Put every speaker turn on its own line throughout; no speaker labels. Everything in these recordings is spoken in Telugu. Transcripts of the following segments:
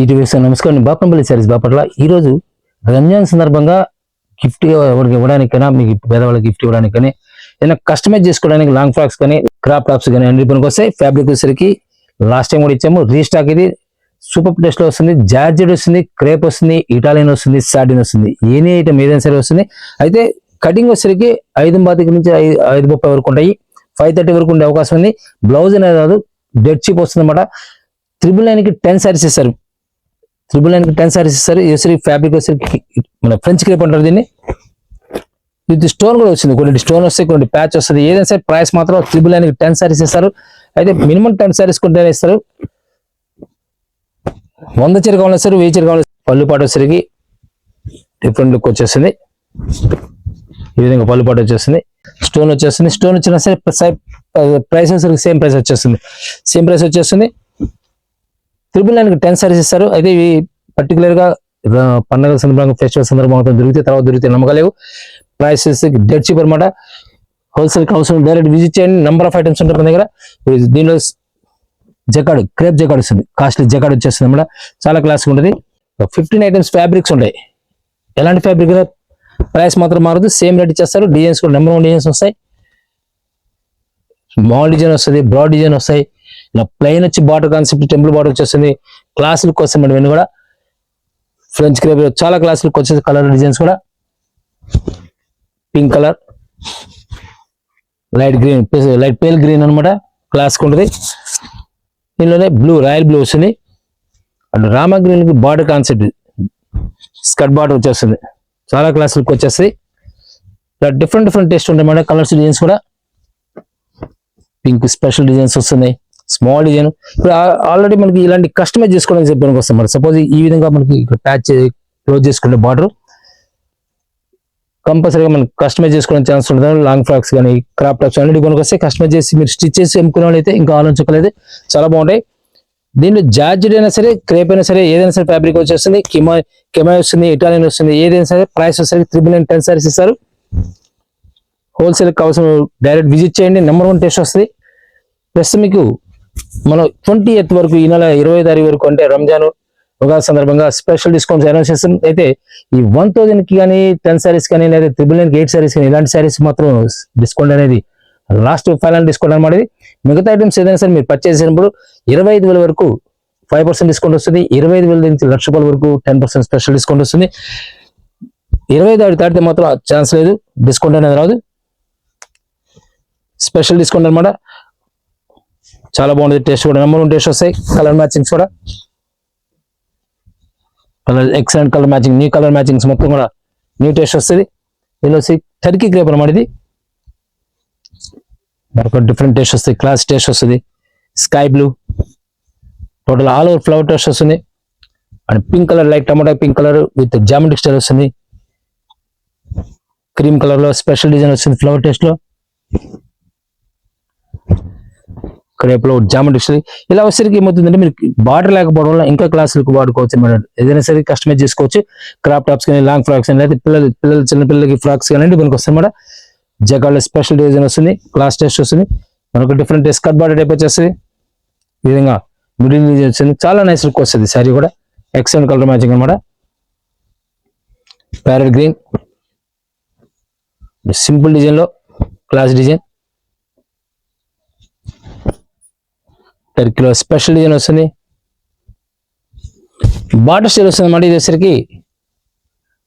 ఇది నమస్కారం. బాపంపల్లి సారీస్ బాపట్ల. ఈరోజు రంజాన్ సందర్భంగా గిఫ్ట్ ఎవరికి ఇవ్వడానికైనా, మీకు పేదవాళ్ళకి గిఫ్ట్ ఇవ్వడానికని, ఏదైనా కస్టమైజ్ చేసుకోవడానికి లాంగ్ ఫ్రాక్స్ కానీ, క్రాప్ టాప్స్ కానీ అన్ని పనికి వస్తాయి. ఫ్యాబ్రిక్ వచ్చేసరికి లాస్ట్ టైం కూడా ఇచ్చాము. రీస్టాక్ ఇది సూపర్ టెస్ట్ లో వస్తుంది, జార్జెట్ వస్తుంది, క్రేప్ వస్తుంది, ఇటాలియన్ వస్తుంది, సాటిన్ వస్తుంది. ఎనీ ఐటమ్ ఏదైనా సరే వస్తుంది. అయితే కటింగ్ వచ్చేసరికి 5:30 నుంచి 5:30 వరకు ఉంటాయి. 5:30 వరకు ఉండే అవకాశం ఉంది. బ్లౌజ్ అనేది రాదు, డెడ్ చీప్ వస్తుంది అనమాట. 999కి 10 సారీస్ ఇస్తారు. 999కి 10 సారీస్ ఇస్తారు. వచ్చేసరికి ఫ్యాబ్రిక్ వచ్చేసరికి మన ఫ్రెంచ్ క్రేప్ అంటారు దీన్ని. ఇది స్టోన్ కూడా వచ్చింది, కొన్ని స్టోన్ వస్తాయి, కొన్ని ప్యాచ్ వస్తుంది. ఏదైనా సరే ప్రైస్ మాత్రం 999కి 10 సారీస్ ఇస్తారు. అయితే మినిమం 10 సారీస్ కొంటేనే ఇస్తారు. 100 చీర కావాలి సార్, 1000 చీర కావాలి. పళ్ళు పాటు వచ్చేసరికి డిఫరెంట్ లుక్ వచ్చేస్తుంది. ఈ విధంగా పళ్ళు పాటు వచ్చేస్తుంది. స్టోన్ వచ్చేస్తుంది. స్టోన్ వచ్చినా సరే ప్రైస్ వచ్చేసరికి సేమ్ ప్రైస్ వచ్చేస్తుంది. 999కి 10 సారీస్ ఇస్తారు. అయితే ఇవి పర్టికులర్ గా పండుగ సందర్భంగా, ఫెస్టివల్ సందర్భంగా దొరికితే, తర్వాత దొరికితే నమ్మకలేవు. ప్రైస్ డెడ్ చీప్ అనమాట. హోల్సేల్ అవసరం డైరెక్ట్ విజిట్ చేయండి. నెంబర్ ఆఫ్ ఐటమ్స్ ఉంటాయి మన దగ్గర. దీనిలో జకాడ్, క్రేప్ జకాడ్ వస్తుంది, కాస్ట్లీ జకాడ్ వచ్చేస్తుంది అన్నమాట. చాలా క్లాస్ ఉంటుంది. 15 ఐటమ్స్ ఫ్యాబ్రిక్స్ ఉంటాయి. ఎలాంటి ఫ్యాబ్రిక్ ప్రైస్ మాత్రం మారదు, సేమ్ రేట్ ఇచ్చేస్తారు. డిజైన్స్ కూడా నెంబర్ 1 డిజైన్స్ వస్తాయి. స్మాల్ డిజైన్ వస్తుంది, బ్రాడ్ డిజైన్ వస్తాయి. ఇలా ప్లెయిన్ వచ్చి బార్డర్ కాన్సెప్ట్, టెంపుల్ బార్డర్ వచ్చేస్తుంది. క్లాస్ లుక్ వస్తుంది ఇవన్నీ కూడా. ఫ్రెంచ్ క్రేప్ చాలా క్లాస్ లుక్ వచ్చేది. కలర్ డిజైన్స్ కూడా pink colour, light green, light pale green అనమాట. క్లాస్ ఉంటుంది. దీనిలోనే బ్లూ, రాయల్ బ్లూ వస్తుంది. అండ్ రామా గ్రీన్ కి బార్డర్ కాన్సెప్ట్, స్కర్ట్ బార్డర్ వచ్చేస్తుంది. చాలా క్లాస్ లుక్ వచ్చేస్తుంది. ఇలా డిఫరెంట్ టేస్ట్ ఉంటాయి అన్నమాట. కలర్స్ డిజైన్స్ కూడా పింక్ స్పెషల్ డిజైన్స్ వస్తున్నాయి. స్మాల్ డిజైన్ ఇప్పుడు ఆల్రెడీ మనకి ఇలాంటి కస్టమైజ్ చేసుకోవడానికి చెప్పడానికి వస్తాం మరి. సపోజ్ ఈ విధంగా మనకి ప్యాచ్ క్లోజ్ చేసుకునే బార్డర్ కంపల్సరీగా మనకి కస్టమైజ్ చేసుకోవడానికి ఛాన్స్ ఉంటుంది. లాంగ్ ఫ్రాక్స్ కానీ, క్రాప్ టాప్స్ అన్నిటి కొనుక్కి వస్తే కస్టమైజ్ చేసి మీరు స్టిచ్ చేసి అమ్ముకునే వాళ్ళు అయితే ఇంకా ఆలోచించలేదు, చాలా బాగుంటాయి. దీంట్లో జార్జెట్ అయినా సరే, క్రేప్ అయినా సరే, ఏదైనా సరే ఫ్యాబ్రిక్ వచ్చేస్తుంది. కెమాయ్ వస్తుంది, ఇటాలియన్ వస్తుంది. ఏదైనా సరే ప్రైస్ వచ్చేసరికి 999 10 సారీస్ ఇస్తారు. హోల్సేల్ అవసరం డైరెక్ట్ విజిట్ చేయండి. నెంబర్ 1 టేస్ట్ వస్తుంది. ప్లస్ మీకు మనం 20th వరకు, ఈ నెల 20వ తారీఖు వరకు, అంటే రంజాన్ ఉగాది సందర్భంగా స్పెషల్ డిస్కౌంట్స్ అనౌన్స్ చేస్తాం. అయితే ఈ 1000కి కానీ, 10 సారీస్ కానీ, లేదా 999కి 8 సారీస్ కానీ, ఇలాంటి సారీస్ మాత్రం డిస్కౌంట్ అనేది లాస్ట్ ఫైనల్ డిస్కౌంట్ అనమాట. మిగతా ఐటమ్స్ ఏదైనా సరే మీరు పర్చేస్ చేసినప్పుడు 25,000 వరకు 5% డిస్కౌంట్ వస్తుంది. 25,000 నుంచి ₹1,00,000 వరకు 10% స్పెషల్ డిస్కౌంట్ వస్తుంది. 25 దాటితే మాత్రం ఛాన్స్ లేదు, డిస్కౌంట్ అనేది రాదు. స్పెషల్ డిస్కౌంట్ అనమాట. చాలా బాగుంటుంది. టేస్ట్ కూడా నెంబర్ 1 టేస్ట్ వస్తాయి. కలర్ మ్యాచింగ్స్ కూడా colour excellent colour matching, new colour matchings మొత్తం కూడా న్యూ టేస్ట్ వస్తుంది. దీనిలో వచ్చి టర్కీ క్రేప్ అనమాట. ఇది మరొక డిఫరెంట్ టేస్ట్ వస్తుంది, క్లాస్ టేస్ట్ వస్తుంది. Sky blue, total all over flower taste వస్తుంది. And pink colour, light tomato pink colour with geometric style వస్తుంది. క్రీమ్ కలర్ లో స్పెషల్ డిజైన్ వస్తుంది. ఫ్లవర్ టేస్ట్ లో క్రేప్ లో జామెట్రిక్ స్టైల్. ఇలా వచ్చేసరికి ఏమవుతుందంటే మీరు బార్డర్ లేకపోవడం వల్ల ఇంకా క్లాసులకు వాడుకోవచ్చు అనమాట. ఏదైనా సరే కస్టమైజ్ చేసుకోవచ్చు. క్రాప్ టాప్స్ కానీ, లాంగ్ ఫ్రాక్స్ కానీ, లేదా చిన్నపిల్లలకి ఫ్రాక్స్ కానీ మనకి వస్తాయి అనమాట. జగాళ్ళ స్పెషల్ డిజైన్ వస్తుంది, క్లాస్ టెస్ట్ వస్తుంది. మనకు డిఫరెంట్ స్కర్ట్ బార్డర్ టైప్ వచ్చేస్తుంది. ఈ విధంగా మిడిల్ డిజైన్ వస్తుంది. చాలా నైస్ లుక్ వస్తుంది. శారీ కూడా ఎక్సలెంట్ కలర్ మ్యాచింగ్ అనమాట. ప్యారెట్ గ్రీన్, సింపుల్ డిజైన్ లో క్లాస్ డిజైన్. టర్కీలో స్పెషల్ డిజైన్ వస్తుంది. బార్డర్ స్టైల్ వస్తుంది అన్నమాట. ఇది వచ్చేసరికి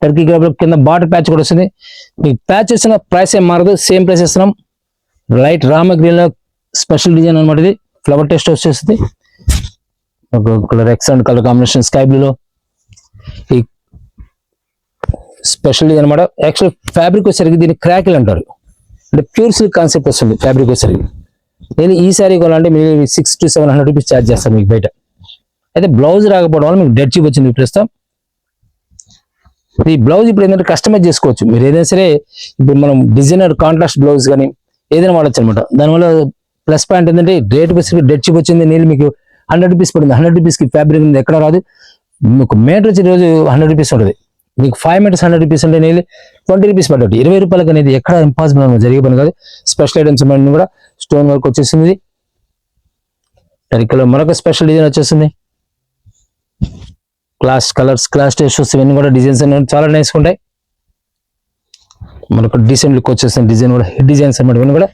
టర్కీ కింద బార్డర్ ప్యాచ్ కూడా వస్తుంది. మీకు ప్యాచ్ వచ్చిన ప్రైస్ ఏం మారదు, సేమ్ ప్రైస్ ఇస్తున్నాం. లైట్ రామ గ్రీన్ లో స్పెషల్ డిజైన్ అనమాట. ఇది ఫ్లవర్ టెస్ట్ వచ్చేస్తుంది. Colour excellent colour combination sky బ్లూలో ఈ స్పెషల్ డిజైన్ అనమాట. యాక్చువల్ ఫ్యాబ్రిక్ వచ్చేసరికి దీన్ని క్రాకిల్ అంటారు. అంటే ప్యూర్ సిల్క్ కాన్సెప్ట్ వస్తుంది ఫ్యాబ్రిక్ వచ్చేసరికి. నేను ఈ శారీ కొనాలంటే మీరు 600 to 700 రూపీస్ ఛార్జ్ చేస్తాను మీకు బయట. అయితే బ్లౌజ్ రాకపోవడం వల్ల మీకు డెడ్ చీప్ వచ్చింది ప్రస్తుతం. ఈ బ్లౌజ్ ఇప్పుడు ఏంటంటే కస్టమైజ్ చేసుకోవచ్చు. మీరు ఏదైనా సరే ఇప్పుడు మనం డిజైనర్ కాంట్రాస్ట్ బ్లౌజ్ కానీ ఏదైనా వాడచ్చు అనమాట. దానివల్ల ప్లస్ పాయింట్ ఏంటంటే రేట్ వచ్చి డెడ్ చీప్ వచ్చింది. నేను మీకు 100 రూపీస్ పడింది. 100 రూపీస్కి ఫ్యాబ్రిక్ ఉంది, ఎక్కడ రాదు. మీకు మీటర్ వచ్చి రోజు 100 రూపీస్ ఉంటుంది. మీకు 5 మీటర్స్ 100 రూపీస్ అంటే నేను 20 రూపీస్ పడ్డట్టు. 20 రూపాయలకి అనేది ఎక్కడ ఇంపాసిబుల్ జరిగే పని కాదు. స్పెషల్ ఐటమ్స్ అన్నీ కూడా స్టోన్ వర్క్ వచ్చేసింది. టర్కీలో మరొక స్పెషల్ డిజైన్ వచ్చేసింది. క్లాస్ కలర్స్, క్లాస్ టేస్ట్ ఇవన్నీ కూడా డిజైన్స్ అనేవి చాలా నైస్ ఉంటాయి. మనకు డీసెంట్ లుక్ వచ్చేస్తుంది. డిజైన్ కూడా హెడ్ డిజైన్స్ అన్నమాట ఇవన్నీ కూడా.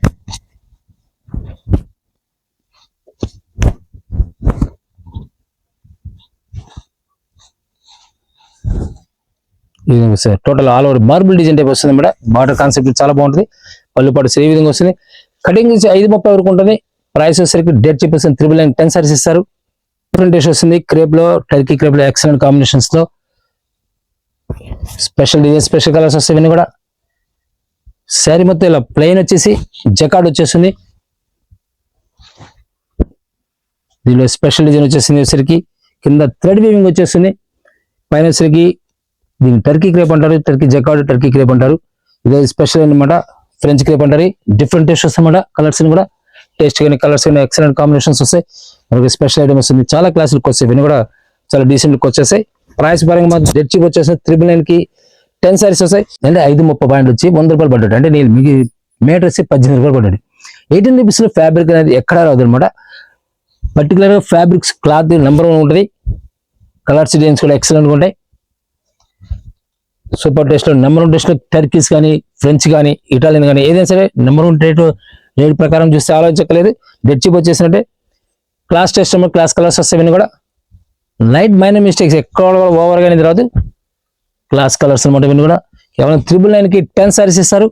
ఇది sir total all over marble design type వస్తుంది అన్నమాట. బార్డర్ కాన్సెప్ట్ చాలా బాగుంటుంది. పళ్ళు ఈ విధంగా వస్తుంది. కటింగ్ నుంచి 5:30 వరకు ఉంటుంది. ప్రైస్ వచ్చేసరికి డేట్ చెప్పేసి 999 సారీస్ ఇస్తారు. డిఫరెంట్ టేస్ట్ వస్తుంది. క్రేప్ లో, టర్కీ క్రేప్ లో ఎక్సలెంట్ కాంబినేషన్స్ లో స్పెషల్ డిజైన్, స్పెషల్ కలర్స్ వస్తాయి ఇవన్నీ కూడా. శారీ మొత్తం ఇలా ప్లెయిన్ వచ్చేసి జకార్డ్ వచ్చేస్తుంది. దీనిలో స్పెషల్ డిజైన్ వచ్చేసింది. వచ్చేసరికి కింద థ్రెడ్ వీవింగ్ వచ్చేస్తుంది. పైన వచ్చేసరికి దీన్ని టర్కీ క్రేప్ అంటారు. టర్కీ జకార్డ్, టర్కీ క్రేప్ అంటారు. ఇదే స్పెషల్ అనమాట. ఫ్రెంచ్ క్రేప్ అంటారు. డిఫరెంట్ టేస్ట్ వస్తాయన్నమాట. కలర్స్ కూడా టేస్ట్ కానీ కలర్స్ కానీ ఎక్సలెంట్ కాంబినేషన్స్ వస్తాయి. మనకి స్పెషల్ ఐటమ్ వస్తుంది. చాలా క్లాస్ లుక్ వస్తాయి. ఇవన్నీ కూడా చాలా డీసెంట్ లుక్ వచ్చేసాయి. ప్రైస్ పరంగా మాత్రం డెడ్ చీప్ వచ్చేసి 999 కి 10 సారీస్ వస్తాయి. అంటే 5:30 పాయింట్ వచ్చి 100 రూపాయలు పడ్డాడు. అంటే నేను మీకు మీటర్ వచ్చి 18 రూపాయలు పడ్డాడు. 18 రూపీస్ లో ఫ్యాబ్రిక్ అనేది ఎక్కడా రాదు అనమాట. పర్టికులర్ గా ఫ్యాబ్రిక్స్ క్లాత్ నెంబర్ 1 ఉంటుంది. కలర్స్ డిజైన్స్ కూడా ఎక్సలెంట్ గా ఉంటాయి. సూపర్ టేస్ట్ లో నెంబర్ 1 టేస్ట్ లో టర్కీస్ కానీ, ఫ్రెంచ్ కానీ, ఇటాలియన్ కానీ ఏదైనా సరే నెంబర్ 1 రేట్ ప్రకారం చూస్తే ఆలోచించలేదు. డెడ్ చీప్ వచ్చేసినట్టే. క్లాస్ టెస్ట్ క్లాస్ కలర్స్ వస్తాయి కూడా. లైట్ మైనర్ మిస్టేక్స్ ఎక్కడ ఓవర్ గా అనేది రాదు. క్లాస్ కలర్స్ అనమాట ఇవన్నీ కూడా. కేవలం 999 కి 10 సారీస్ ఇస్తారు.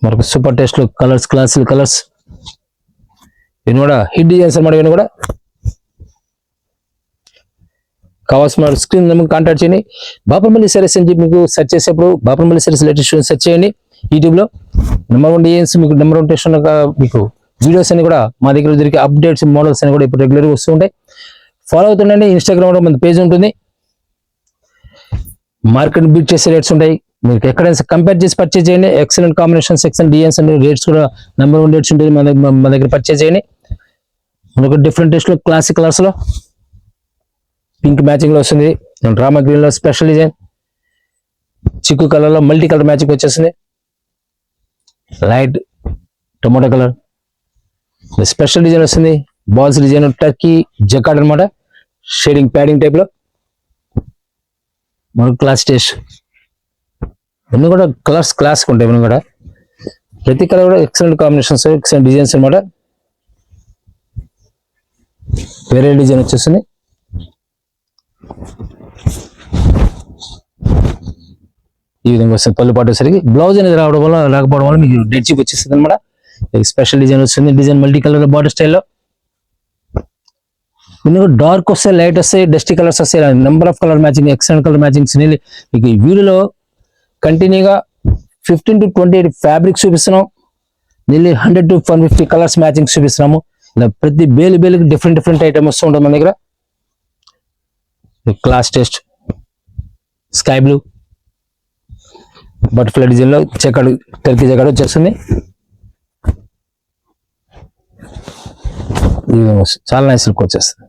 మనకు సూపర్ టేస్ట్ లో కలర్స్, క్లాస్ కలర్స్ ఇవన్నీ కూడా హిట్ డిజైన్స్ అనమాట. ఇవన్నీ కూడా కావాల్సిన స్క్రీన్ నెంబర్ కాంటాక్ట్ చేయండి. బాపనపల్లి సారీస్ అని చెప్పి మీకు సెర్చ్ చేసేప్పుడు బాపనపల్లి సారీస్ లేటెస్ట్ సెర్చ్ చేయండి యూట్యూబ్ లో. నెంబర్ 1 డిజైన్స్ మీకు నెంబర్ 1 టెస్ట్ మీకు వీడియోస్ అని కూడా మా దగ్గర దొరికే అప్డేట్స్, మోడల్స్ అని కూడా ఇప్పుడు రెగ్యులర్ గా వస్తూ ఉంటాయి. ఫాలో అవుతుండండి. ఇన్స్టాగ్రామ్ లో మన పేజ్ ఉంటుంది. మార్కెట్ బీట్ చేసే రేట్స్ ఉంటాయి. మీకు ఎక్కడైనా కంపేర్ చేసి పర్చేజ్ చేయండి. Excellent combinations, excellent designs and rates కూడా నెంబర్ 1 రేట్స్ ఉంటుంది మా దగ్గర పర్చేజ్ చేయండి. మనకు డిఫరెంట్ టేస్ట్ లో క్లాసిక్ కలర్స్ లో పింక్ మ్యాచింగ్ లో వస్తుంది. రామా గ్రీన్ లో స్పెషల్ డిజైన్, చిక్కు కలర్ లో మల్టీ కలర్ మ్యాచింగ్ వచ్చేస్తుంది. Light tomato colour special design వస్తుంది. బాల్స్ డిజైన్, టర్కీ జకార్డ్ అనమాట. షేడింగ్ ప్యాడింగ్ టైప్ లో మనకు క్లాస్ టేస్ట్ ఇవన్నీ కూడా కలర్స్ క్లాస్ ఉంటాయి. ఇవన్నీ కూడా ప్రతి కలర్ కూడా ఎక్సలెంట్ కాంబినేషన్స్, ఎక్సలెంట్ డిజైన్స్ అనమాట. వేరే డిజైన్ వచ్చేస్తుంది. ఈ విధంగా వస్తుంది. పళ్ళు పాటు సరికి బ్లౌజ్ అనేది రాకపోవడం వల్ల మీకు డెడ్ చీప్ వచ్చేస్తుంది అనమాట. స్పెషల్ డిజైన్ వస్తుంది. డిజైన్ మల్టీ కలర్ బార్డర్ స్టైల్లో. డార్క్ వస్తాయి, లైట్ వస్తాయి, డస్టీ కలర్స్ వస్తాయి. Number of colour matching, excellent colour matchings మీకు ఈ వీడియోలో కంటిన్యూగా 15 to 28 ఫ్యాబ్రిక్స్ చూపిస్తున్నాం. నియర్లీ 100 to 150 కలర్స్ మ్యాచింగ్ చూపిస్తున్నాము. ఇలా ప్రతి బేలుకి డిఫరెంట్ ఐటమ్ వస్తూ ఉంటుంది మన దగ్గర. Class test sky blue butterfly design లో చెక్కడు, టర్కీ చెక్కడు వచ్చేస్తుంది. చాలా నైస్ లుక్ వచ్చేస్తుంది.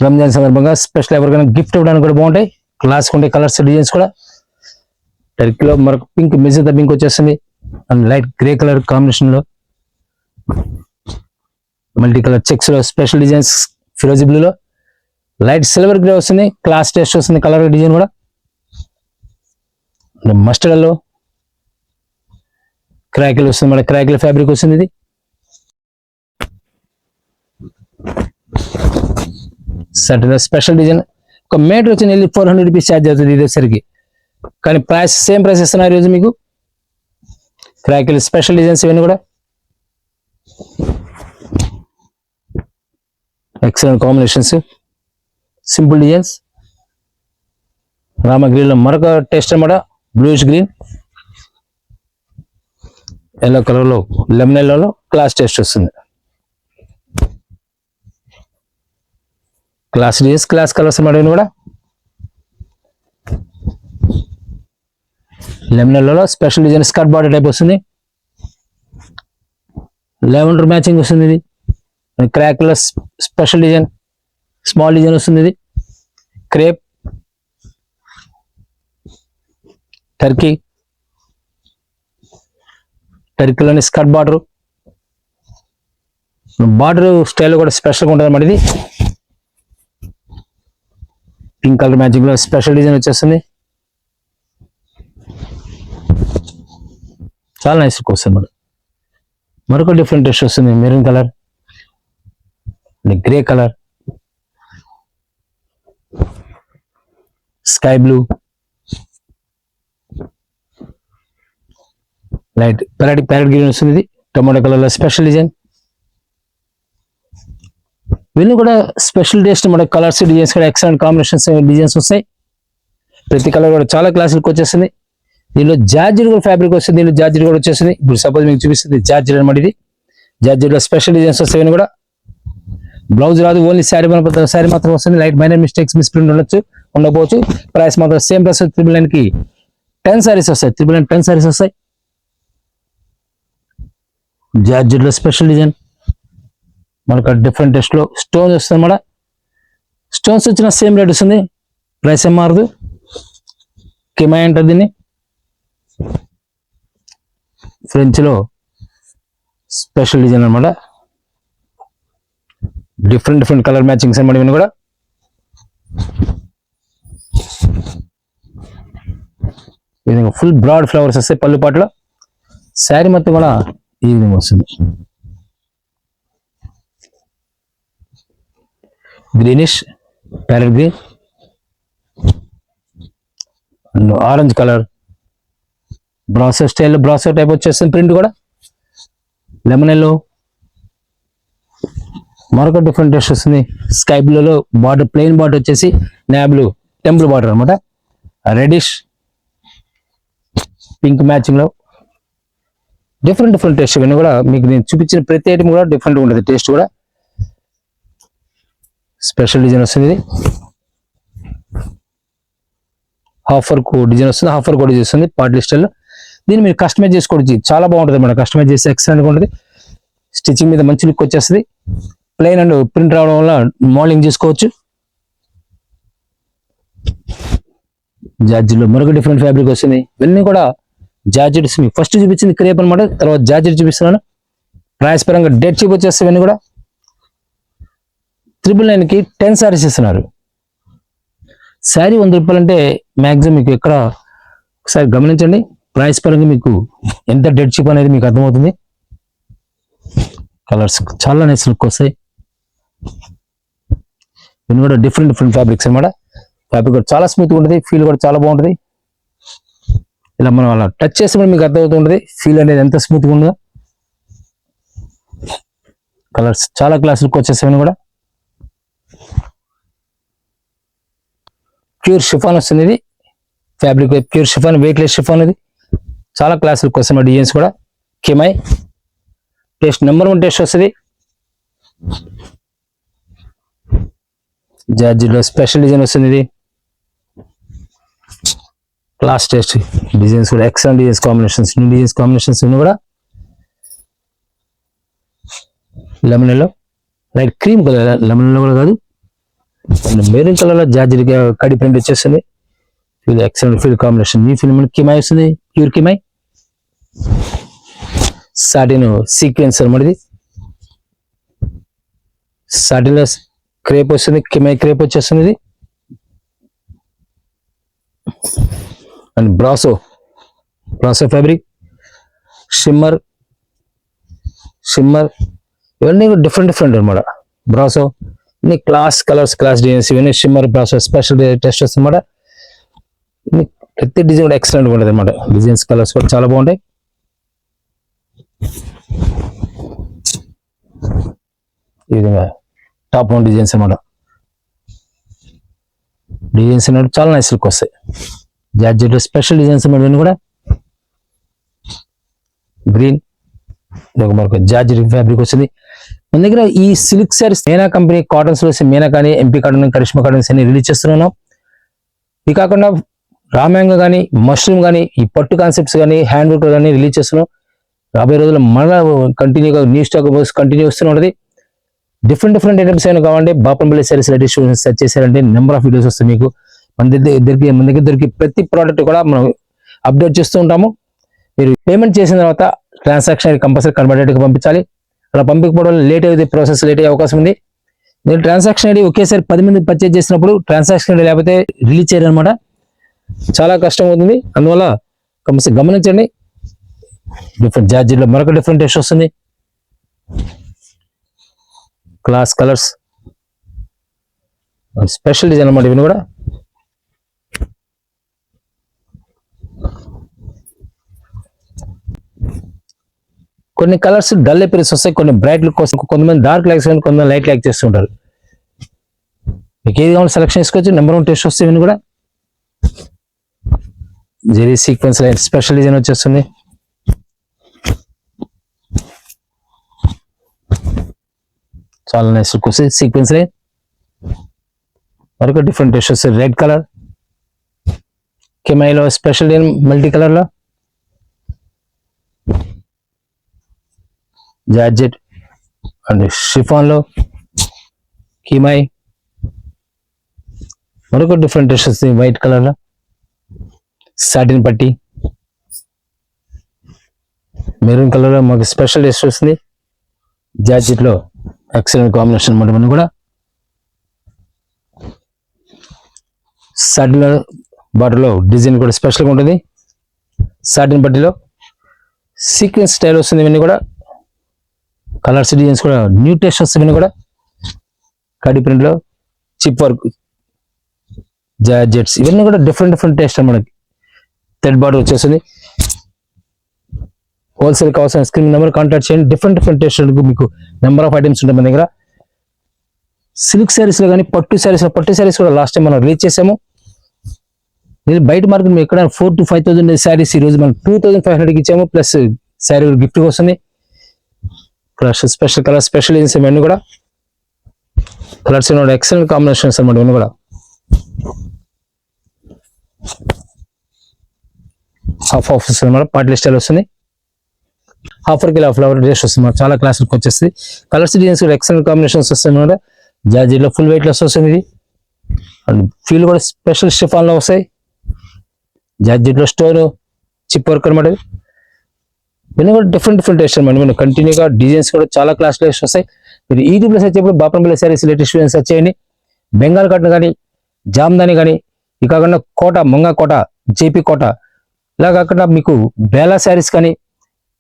రంజాన్ సందర్భంగా స్పెషల్ ఎవరికైనా గిఫ్ట్ ఇవ్వడానికి కూడా బాగుంటాయి. క్లాస్ ఉంటాయి కలర్స్, డిజైన్స్ కూడా. టర్కీలో మరొక పింక్, మెజెంటా పింక్ వచ్చేస్తుంది. And light grey colour combination లో మల్టీ కలర్ చెక్స్ లో స్పెషల్ డిజైన్స్, ఫిరోజీ బ్లూ లో లైట్ సిల్వర్ గ్రే వస్తుంది. క్లాస్ టెస్ట్ వస్తుంది. కలర్ డిజైన్ కూడా మస్టర్డ్ లో క్రాకిల్ వస్తుంది. మన క్రాకిల్ ఫ్యాబ్రిక్ వస్తుంది. ఇది సర్టన్ స్పెషల్ డిజైన్. ఒక మీటర్ వచ్చి వెళ్ళి 400 రూపీస్ ఛార్జ్ అవుతుంది ఇదేసరికి. కానీ ప్రైస్ సేమ్ ప్రైస్ ఇస్తున్నారు ఈరోజు మీకు. క్రాకిల్ స్పెషల్ డిజైన్స్ ఇవన్నీ కూడా excellent combinations, simple designs. Rama green లో మరొక టేస్ట్ అనమాట. బ్లూయిష్ గ్రీన్, ఎల్లో కలర్ లో, లెమన్ ఎల్లో క్లాస్ టేస్ట్ వస్తుంది. క్లాస్ డిజైన్స్, క్లాస్ కలర్స్ అనమాట కూడా. Lemon yellow special design skirt border type వస్తుంది. లెవెండర్ మ్యాచింగ్ వస్తుంది. ఇది క్రాక్లో స్పెషల్ డిజైన్, స్మాల్ డిజైన్ వస్తుంది. ఇది క్రేప్, టర్కీలోని స్కర్ట్ బార్డర్, బార్డర్ స్టైల్ కూడా స్పెషల్గా ఉంటుంది అన్నమాట. ఇది పింక్ కలర్ మ్యాచింగ్ లో స్పెషల్ డిజైన్ వచ్చేస్తుంది. చాలా నైస్ లుక్ వస్తుంది అన్నమాట. మరొక డిఫరెంట్ టెస్ట్ వస్తుంది. Maroon colour, grey colour, sky blue, light parrot green వస్తుంది. ఇది టొమాటో కలర్ లో స్పెషల్ డిజైన్. ఇవన్నీ కూడా స్పెషల్ టేస్ట్ మన కలర్స్ డిజైన్స్ కూడా ఎక్సలెంట్ కాంబినేషన్స్ డిజైన్స్ వస్తాయి. ప్రతి కలర్ కూడా చాలా క్లాసిక్ వచ్చేస్తుంది. దీనిలో జార్జెట్ కూడా ఫ్యాబ్రిక్ వస్తుంది. దీనిలో జార్జెట్ కూడా వచ్చేస్తుంది. ఇప్పుడు సపోజ్ మీకు చూపిస్తుంది జార్జెట్ అనమాట. ఇది జార్జెట్ లో స్పెషల్ డిజైన్స్ వస్తాయి. కూడా బ్లౌజ్ రాదు, ఓన్లీ శారీ మాత్రం వస్తుంది. లైట్ మైనర్ మిస్టేక్స్ మిస్ప్రింట్ ఉండకపోవచ్చు. ప్రైస్ మాత్రం సేమ్ ప్రైస్. 999 కి 10 సారీస్ వస్తాయి. 999 10 సారీస్ వస్తాయి. జార్జెట్ లో స్పెషల్ డిజైన్ మనకు డిఫరెంట్ టెస్ట్ లో స్టోన్స్ వస్తుంది అన్నమాట. స్టోన్స్ వచ్చిన సేమ్ రేట్ వస్తుంది. ప్రైస్ ఏం మారదు. కిమాయ్ అంటారు దీన్ని. ఫ్రెంచ్ లో స్పెషల్ డిజైన్ అనమాట. డిఫరెంట్ కలర్ మ్యాచింగ్స్ అనమాట. ఇవన్నీ కూడా ఈ విధంగా ఫుల్ బ్రాడ్ ఫ్లవర్స్ వస్తాయి పళ్ళు పాటలో. శారీ మొత్తం కూడా ఈ విధంగా వస్తుంది. Greenish, parrot green, orange colour, brasso style brasso type వచ్చేస్తుంది. ప్రింట్ కూడా లెమన్ ఎల్లో. మరొక డిఫరెంట్ టెస్ట్ వస్తుంది. స్కై బ్లూలో బార్డర్ ప్లెయిన్ బార్డర్ వచ్చేసి నాబ్లూ టెంపుల్ బార్డర్ అనమాట. రెడిష్, పింక్ మ్యాచింగ్ లో డిఫరెంట్ టేస్ట్. ఇవన్నీ కూడా మీకు నేను చూపించిన ప్రతి ఐటమ్ కూడా డిఫరెంట్ ఉంటుంది. టేస్ట్ కూడా స్పెషల్ డిజైన్ వస్తుంది. ఇది హాఫ్ వర్క్ డిజైన్ వస్తుంది. హాఫ్ వర్క్ కూడా చేస్తుంది పార్టీ స్టైల్. దీన్ని మీరు కస్టమైజ్ చేసుకోవచ్చు. చాలా బాగుంటుంది అన్నమాట. కస్టమైజ్ చేస్తే ఎక్సలెంట్ గా ఉంటుంది. స్టిచ్చింగ్ మీద మంచి లుక్ వచ్చేస్తుంది. ప్లెయిన్ అండ్ ప్రింట్ రావడం వల్ల మోడలింగ్ చేసుకోవచ్చు. జార్జెట్ లో మరొక డిఫరెంట్ ఫ్యాబ్రిక్ వస్తుంది. ఇవన్నీ కూడా జార్జెట్స్. మీకు ఫస్ట్ చూపించింది క్రేప్ అనమాట. తర్వాత జార్జెట్ చూపిస్తున్నాను. ప్రైస్ పరంగా డెడ్ చీప్ వచ్చేస్తాయి. ఇవన్నీ కూడా 999 కి 10 సారీస్ ఇస్తున్నారు. శారీ 100 రూపాయలు అంటే మ్యాక్సిమం మీకు ఎక్కడ ఒకసారి గమనించండి. ప్రైస్ పరంగా మీకు ఎంత డెడ్ చీప్ అనేది మీకు అర్థమవుతుంది. కలర్స్ చాలా నైస్ లుక్ వస్తాయి. ఇవన్నీ కూడా డిఫరెంట్ ఫ్యాబ్రిక్స్ అనమాట. ఫ్యాబ్రిక్ కూడా చాలా స్మూత్గా ఉంటుంది. ఫీల్ కూడా చాలా బాగుంటుంది. ఇలా మనం అలా టచ్ చేస్తే మీకు అర్థమవుతుంటుంది ఫీల్ అనేది ఎంత స్మూత్గా ఉందో. కలర్స్ చాలా క్లాస్ లుక్ వచ్చేసాయి. కూడా ప్యూర్ షిఫాన్ వస్తుంది. ఇది fabric pure chiffon, weightless chiffon. ఇది చాలా క్లాస్ లుక్ వస్తుంది. డిజైన్స్ కూడా కిమాయ్ టేస్ట్ నెంబర్ 1 టేస్ట్ వస్తుంది. జార్జెట్ లో స్పెషల్ డిజైన్ వస్తుంది. ఇది క్లాస్ టేస్ట్ డిజైన్స్ కూడా excellent designs combinations. New designs combinations కూడా lemon yellow, light cream colour. Lemon yellow కూడా కాదు, మెరూన్ కలర్ లో జార్జెట్ కడి ప్రింట్ వచ్చేస్తుంది. ఇది ఎక్సలెంట్ ఫీల్ కాంబినేషన్. ఈ ఫిల్మ్ కిమాయ్ వస్తుంది. ప్యూర్ కిమాయ్. సాటిన్ సీక్వెన్స్ అనమాట. ఇది సాటిన్ లో క్రేప్ వస్తుంది. కిమాయ్ క్రేప్ వచ్చేస్తుంది. ఇది అండ్ బ్రాసో ఫ్యాబ్రిక్, షిమ్మర్ ఇవన్నీ డిఫరెంట్ అనమాట. బ్రాసో ఇన్ని క్లాస్ కలర్స్, క్లాస్ డిజైన్స్. ఇవన్నీ షిమ్మర్, బ్రాసో స్పెషల్ టెస్ట్ వస్తుంది అనమాట. ప్రతి డిజైన్ కూడా ఎక్సలెంట్ గా ఉంటుంది అనమాట. డిజైన్స్, కలర్స్ కూడా చాలా బాగుంటాయి. ఈ విధంగా టాప్ 1 డిజైన్స్ అనమాట. డిజైన్స్ అన్నట్టు చాలా నైస్ లుక్ వస్తాయి. జార్జెట్ స్పెషల్ డిజైన్స్ అన్నమాట. కూడా గ్రీన్ మరొక జార్జెట్ ఫ్యాబ్రిక్ వస్తుంది. మన దగ్గర ఈ సిల్క్ సారీస్ మేనా కంపెనీ కాటన్స్ లో మేనా కానీ, ఎంపీ కాటన్, కరిష్మా కాటన్స్ అన్ని రిలీజ్ చేస్తున్నాం. ఇది కాకుండా రామ్యాంగ కానీ, మష్రూమ్ కానీ, ఈ పట్టు కాన్సెప్ట్స్ కానీ, హ్యాండ్ వర్క్ కానీ రిలీజ్ చేస్తున్నాం. రాబోయే రోజుల్లో మళ్ళీ కంటిన్యూగా న్యూ స్టాక్ కంటిన్యూ వస్తూనే ఉంటుంది. డిఫరెంట్ ఐటమ్స్ అయినా కావాలంటే బాపంపల్లి సారీస్ లేటెస్ట్ సెర్చ్ చేశారంటే నెంబర్ ఆఫ్ వీడియోస్ వస్తాయి మీకు. మన దగ్గర దొరికి ప్రతి ప్రోడక్ట్ కూడా మనం అప్డేట్ చేస్తూ ఉంటాము. మీరు పేమెంట్ చేసిన తర్వాత ట్రాన్సాక్షన్ కంపల్సరీ కన్వర్టెడ్గా పంపించాలి. అలా పంపించకపోవడం లేట్ అయితే ప్రాసెస్ లేట్ అయ్యే అవకాశం ఉంది. మీరు ట్రాన్సాక్షన్ ఐడి ఒకేసారి 10 మంది పర్చేజ్ చేసినప్పుడు ట్రాన్సాక్షన్ ఐడి లేకపోతే రిలీజ్ చేయరనమాట, చాలా కష్టం అవుతుంది. అందువల్ల కంపల్సరీ గమనించండి. డిఫరెంట్ జార్జెట్లో మరొక డిఫరెంట్ టేస్ట్ వస్తుంది. క్లాస్ కలర్స్, స్పెషల్ డిజైన్ అన్నమాట ఇవన్నీ కూడా. కొన్ని కలర్స్ డల్ అపియరెన్స్ వస్తాయి, కొన్ని బ్రైట్ లుక్ కోసం, కొంతమంది డార్క్ లైక్స్ కానీ కొంతమంది లైట్ లైక్ చేస్తుంటారు. మీకు ఏది కావాలి సెలెక్షన్ చేసుకోవచ్చు. నెంబర్ 1 టేస్ట్ వస్తాయి ఇవన్నీ కూడా. జెరీ సీక్వెన్స్ లైన్ స్పెషల్ డిజైన్ వచ్చేస్తుంది. చాలా నైస్ లుక్ వస్తుంది సీక్వెన్స్ లైన్. మరొక డిఫరెంట్ టేస్ట్ వస్తుంది. రెడ్ కలర్ కెమైలో స్పెషల్ డిజైన్ మల్టీ కలర్ లో. జార్జెట్ అండ్ షిఫాన్ లో కిమాయ్. మరొక డిఫరెంట్ టేస్ట్ వస్తుంది వైట్ కలర్ లో. సాటిన్ పట్టి మెరూన్ కలర్ లో మాకు స్పెషల్ టేస్ట్ వస్తుంది. జార్జెట్ లో ఎక్సలెంట్ కాంబినేషన్ అన్నమాట మనం కూడా. సాటిన్ బార్డర్ లో డిజైన్ కూడా స్పెషల్గా ఉంటుంది. సాటిన్ పట్టిలో సీక్వెన్స్ స్టైల్ వస్తుంది. ఇవన్నీ కూడా కలర్స్ డిజైన్స్ కూడా న్యూ టేస్ట్ వస్తుంది. ఇవన్నీ కూడా కడి ప్రింట్ లో చిప్ వర్క్ జార్జెట్స్ ఇవన్నీ కూడా డిఫరెంట్ డిఫరెంట్ టేస్ట్ మనకి. థ్రెడ్ బార్డర్ వచ్చేస్తుంది. హోల్సేల్ కావాల్సిన స్క్రీన్ నెంబర్ కాంటాక్ట్ చేయండి. డిఫరెంట్ డిఫరెంట్ టేస్ట్ మీకు నెంబర్ ఆఫ్ ఐటమ్స్ ఉంటాయి మన దగ్గర. సిల్క్ శారీస్ లో కానీ పట్టు శారీస్ కూడా లాస్ట్ టైం మనం రిలీజ్ చేసాము. ఇది బయట మార్కెట్ ఎక్కడ 4,000 to 5,000 శారీస్ ఈ రోజు మనం 2,500 ఇచ్చాము. ప్లస్ శారీ గిఫ్ట్ వస్తుంది. స్పెషల్ కలర్ స్పెషల్ డిజైన్స్ ఇవన్నీ కూడా కలర్స్ ఎక్సలెంట్ కాంబినేషన్స్ అన్నమాట ఇవన్నీ కూడా. హాఫ్ అన్నమాట పార్టీ స్టైల్ వస్తుంది. హాఫర్ కి ఫ్లవర్ డ్రెస్ వస్తుంది. చాలా క్లాసిక్ వచ్చేస్తుంది. కలర్స్ డిజైన్స్ కూడా ఎక్సలెంట్ కాంబినేషన్స్ వస్తాయి అన్నమాట. జార్జెట్ లో ఫుల్ వెయిట్ లెస్ వస్తుంది ఇది. అండ్ ఫీల్ కూడా స్పెషల్ షిఫాన్ లో వస్తాయి. జార్జెట్ లో స్టోన్ చిప్ వర్క్ అనమాట. ఇవన్నీ కూడా డిఫరెంట్ డిఫరెంట్ టేస్ట్ అనమాట. మనం కంటిన్యూగా డిజైన్స్ కూడా చాలా క్లాస్ టేస్ట్ వస్తాయి. మీరు యూట్యూబ్ లో సెర్చ్ చేయప్పుడు బాపనపల్లి శారీస్ లేటెస్ట్ సెర్చ్ చేయండి. బెంగాల్ కాటన్ కానీ జామ్దాని కానీ ఇక కాకుండా కోట మంగా కోట జేపీ కోట ఇలా కాకుండా మీకు బేలా శారీస్ కానీ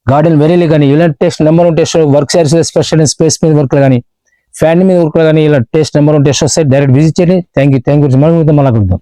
గార్డెన్ వెరీలీ కానీ ఇలాంటి taste number 1 taste work saris special space మీద వర్క్లు కానీ ఫ్యాన్ మీద వర్క్లు కానీ ఇలా టేస్ట్ నెంబర్ 1 టేస్ట్ వస్తాయి. డైరెక్ట్ విజిట్ చేయండి. థ్యాంక్ యూ మళ్ళీ కలుద్దాం.